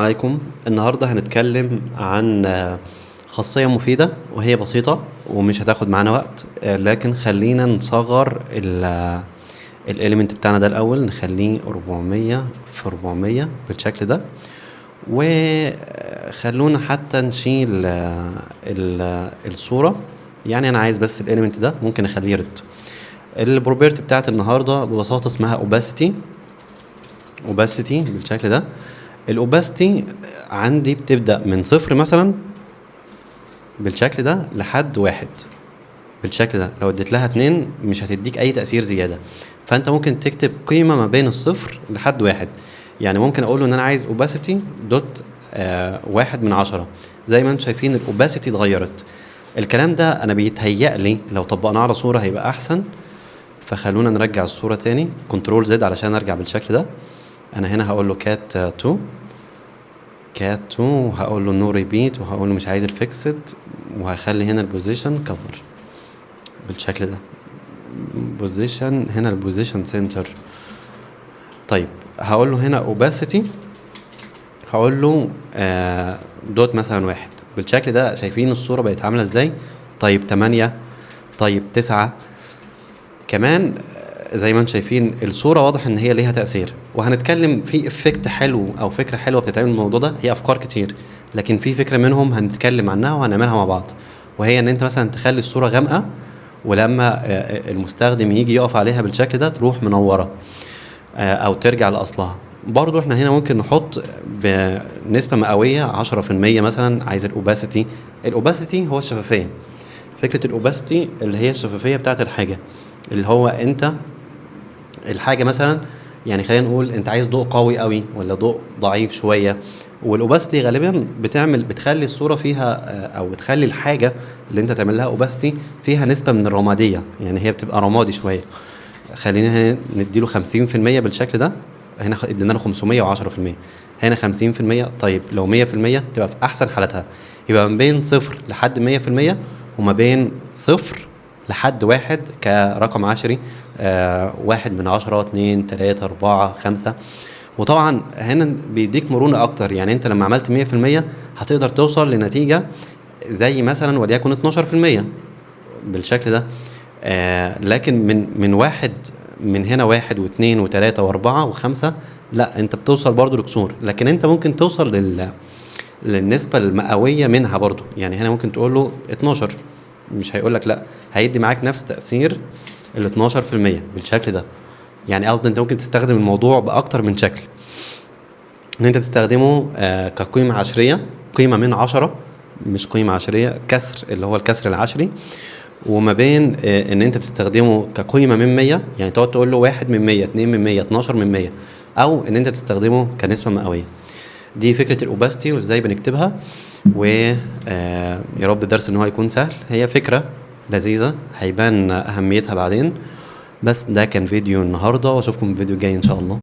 عليكم. النهاردة هنتكلم عن خاصية مفيدة وهي بسيطة ومش هتاخد معانا وقت، لكن خلينا نصغر الاليمنت بتاعنا ده الأول، نخليه 400 في 400 بالشكل ده، وخلونا حتى نشيل الصورة. يعني أنا عايز بس الاليمنت ده، ممكن أخليه ريد. البروبرتي بتاعت النهاردة ببساطة اسمها opacity بالشكل ده. الاوباستي عندي بتبدأ من 0 مثلا بالشكل ده لحد 1 بالشكل ده. لو اديت لها 2 مش هتديك اي تأثير زيادة، فانت ممكن تكتب قيمة ما بين 0 لحد 1. يعني ممكن اقول له ان انا عايز اوباسيتي دوت 1/10. زي ما انتم شايفين الاوباسيتي اتغيرت. الكلام ده انا بيتهيأ لي لو طبقناه على صورة هيبقى احسن، فخلونا نرجع الصورة تاني، كنترول زد علشان ارجع بالشكل ده. انا هنا هقول له كات 2 وهقول له نو ريبيت، وهقول له مش عايز الفيكسد، وهخلي هنا البوزيشن كفر بالشكل ده. بوزيشن هنا البوزيشن سنتر. طيب هقول له هنا اوباسيتي، هقول له دوت مثلا 1 بالشكل ده. شايفين الصورة بقت عاملة ازاي؟ طيب 8، طيب 9 كمان. زي ما انتم شايفين الصورة واضح ان هي ليها تأثير، وهنتكلم في افكت حلو او فكرة حلوة بتتعمل من الموضوع ده. هي افكار كتير، لكن في فكرة منهم هنتكلم عنها وهنعملها مع بعض، وهي ان انت مثلا تخلي الصورة غامقة، ولما المستخدم يجي يقف عليها بالشكل ده تروح منورة، او ترجع لاصلها. برضو احنا هنا ممكن نحط بنسبة مئوية 10% مثلا. عايز الاوباسيتي هو الشفافية. فكرة الاوباسيتي اللي هي الشفافية بتاعت الحاجة، اللي هو انت الحاجة مثلا، يعني خلينا نقول انت عايز ضوء قوي قوي ولا ضوء ضعيف شوية. والاوباسيتي غالبا بتخلي الصورة فيها او بتخلي الحاجة اللي انت تعمل لها اوباسيتي فيها نسبة من الرمادية، يعني هي بتبقى رمادي شوية. خلينا هنا نديله 50% بالشكل ده. هنا ادينا له 510%، هنا 50%. طيب لو 100% تبقى في احسن حالتها، يبقى ما بين 0 لحد 100%، وما بين 0 لحد 1 كرقم عشري. 1/10، 2، 3، 4، 5. وطبعا هنا بيديك مرونة اكتر، يعني انت لما عملت 100% هتقدر توصل لنتيجة زي مثلا وليكن 12% بالشكل ده. لكن من واحد، من هنا 1 و2 و3 و4 و5، لا انت بتوصل برضو لكسور، لكن انت ممكن توصل للنسبة المئوية منها برضو. يعني هنا ممكن تقول له 12، مش هيقول لك لا، هيدي معاك نفس تأثير ال 12% بالشكل ده. يعني قصدي انت ممكن تستخدم الموضوع بأكتر من شكل، ان انت تستخدمه كقيمة عشرية، قيمة من 10، مش قيمة عشرية كسر اللي هو الكسر العشري. وما بين ان انت تستخدمه كقيمة من 100، يعني تقعد تقول له 1/100، 2/100، 12/100، او ان انت تستخدمه كنسبة مئوية. دي فكرة الاوباستي وازاي بنكتبها. ويا رب الدرس ان هو يكون سهل. هي فكرة لذيذة هيبان اهميتها بعدين. بس ده كان فيديو النهاردة، واشوفكم في الفيديو الجاي ان شاء الله.